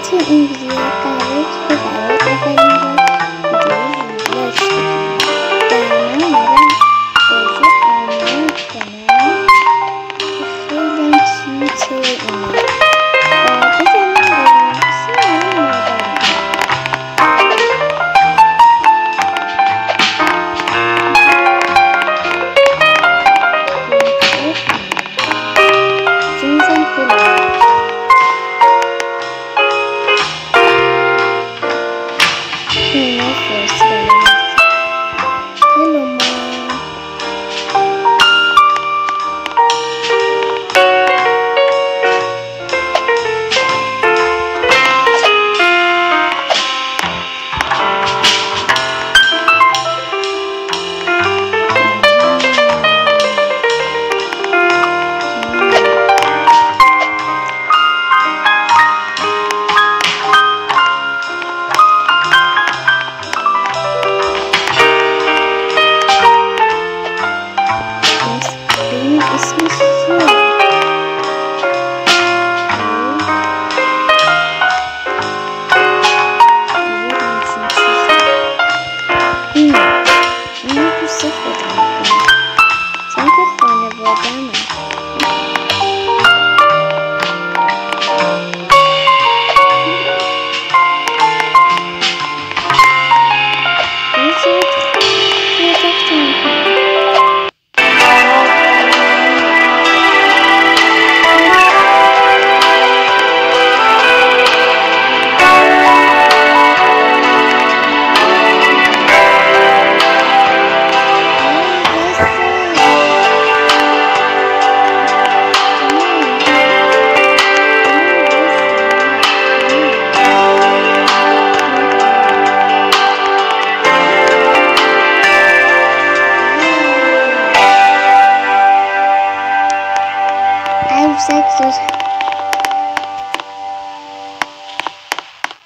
تو این ویدیو قراره که برای اولین بار ویدیو ریاکت بگیریم. در من اومدم بازی آنلاین کنم که خیلی کیوته اینه و بزنیم بنویسی من مادرم.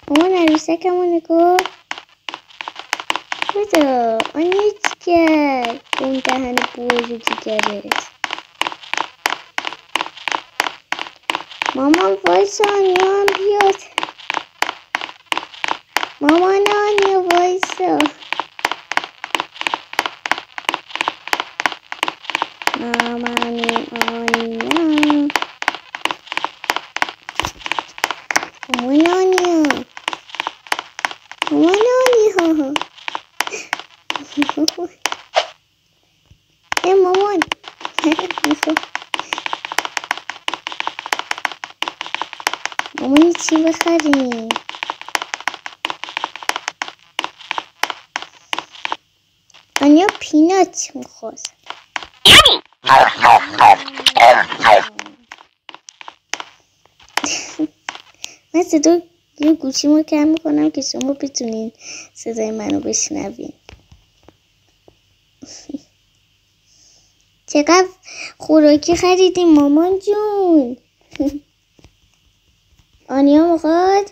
مامان عروسکمو نگاه بذار آن یه جگر اون دهن بوجو جگرش. مامان وایسا آنیا هم بیاد. مامان آنیا وایسا. مامان آنیا مامان آنیا مامان ای مامان مامان چی بخریم؟ آنیا پینات میخواست. من صدا یه گوشیمو کم میکنم که شما بتونین صدای منو بشنوین. چقدر خوراکی خریدیم مامان جون؟ آنیا میخواد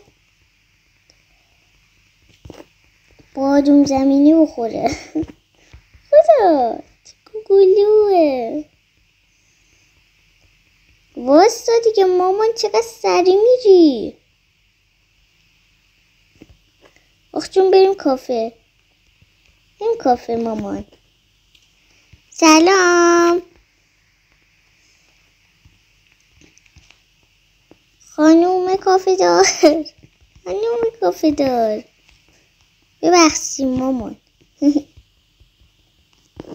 بادوم زمینی بخوره. خدا چه گلوه. واستا دیگه مامان چقدر سری میری. آخ جون بریم کافه. بریم کافه مامان. سلام خانوم کافه دار. خانوم کافه دار ببخشیم مامان.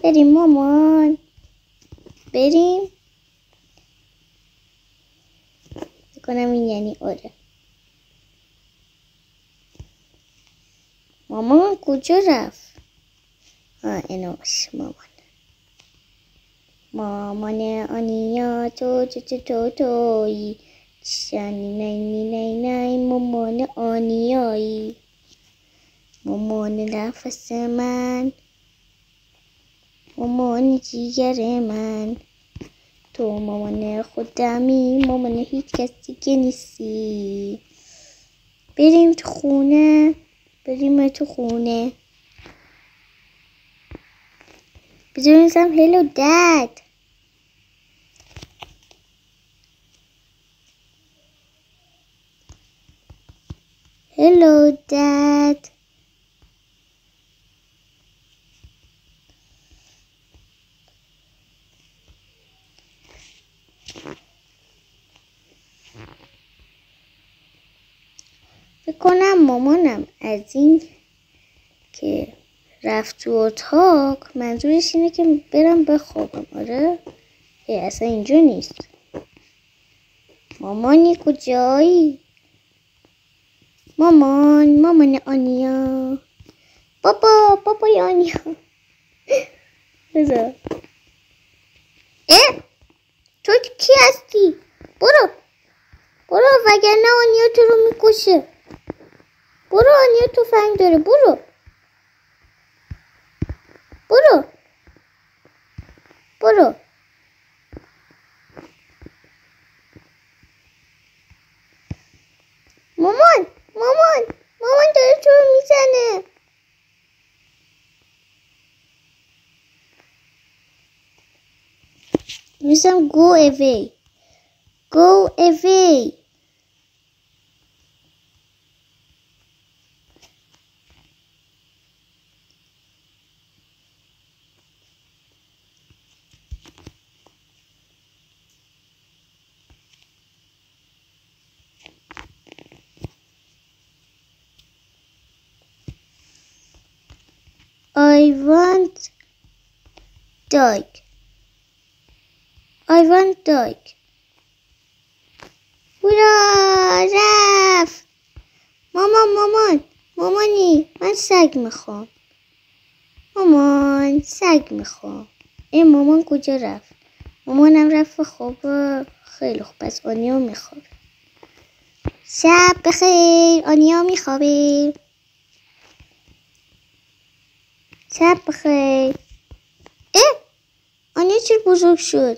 بریم مامان بریم. بکنم این یعنی آره. مامان کجا رفت؟ اینو باشه مامان. مامان آنیا توی شانی نی مامان آنیایی. مامان نفس من مامان جیگر من تو مامان خودمی مامان هیچ کسی که نیستی. بریم تو خونه. بریم تو خونه. بزنیم هلو داد. Hello, Dad. فکر کنم مامانم از این که رفت تو اتاق منظورش اینه که برم بخوابم. آره؟ اصلا اینجا نیست. مامانی کجایی؟ مامان آنیا. بابای آنیا. بذار. تو کی هستی؟ برو وگرنه آنیا تو رو میکشه. برو، آنیا تفنگ داره. برو مامان داره تو رو میزنه. میگم go away. I want dog. هورا رفت. مامانی من سگ میخوام. این مامان کجا رفت؟ مامانم رفت خواب. خیلی خوب، پس آنیا میخوابه. شب بخیر. آنیا میخوابه. شب بخیر. آنیا چرا بزرگ شد؟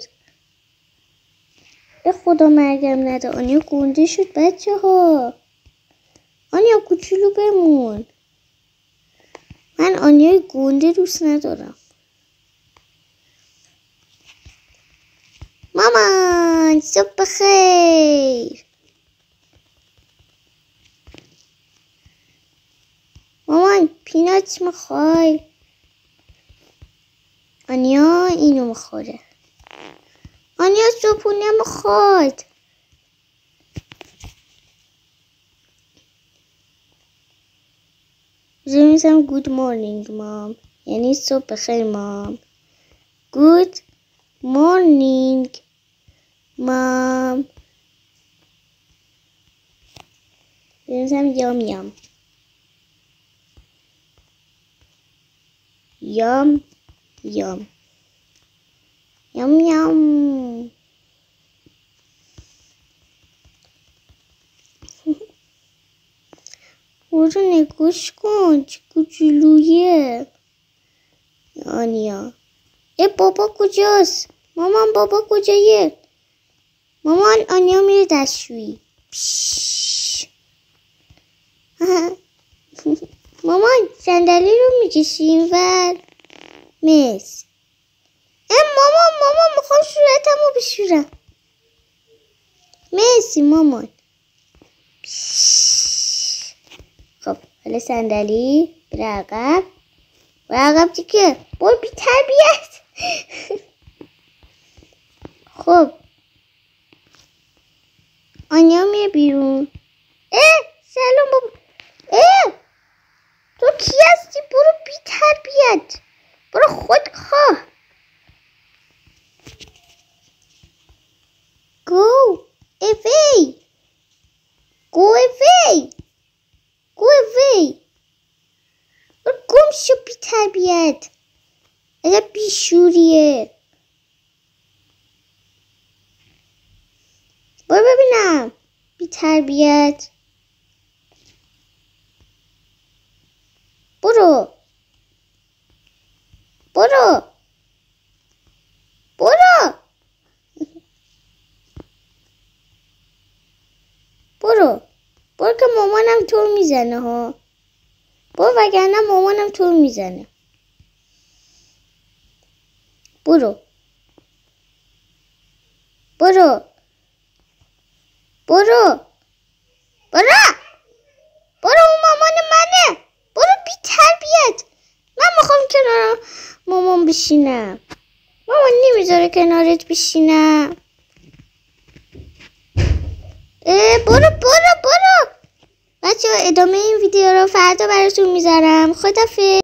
خدا مرگم نده. آنیا گنده شد بچه ها. آنیا کوچولو بمون. من آنیای گنده دوست ندارم. مامان صبح بخیر. مامان پینات میخوای؟ آنیا اینو میخوره. آنیا صبحونه میخواد. میگم good morning مام، یعنی صبح بخیر مام. good morning مام. میگم یام برو نگوش کن چه کوچولویه آنیا. بابا کجاست؟ مامان بابا کجایه؟ مامان آنیا میره دستشویی. مامان صندلی رو میکشی اینور؟ مس. مامان میخوام صورتمو بشورم. مرسی مامان. خب حالا صندلی بره عقب دیگه. برو بی تربیت. خب آنیا میره بیرون. سلام بابا. تو کی هستی؟ برو بی تربیت. برو خودخواه. Go away. گم شو بی تربیت. اگه بیشوریه. برو ببینم بی تربیت. برو که مامانم تو میزنه ها. برو وگرنه مامانم تو میزنه. برو برو اون مامان منه. برو بی تربیت. من میخوام کنار مامان بشینم. مامان نمیذاره کنارت بشینم. برو بچه ها، ادامه این ویدیو رو فردا براتون میذارم. خدافظ.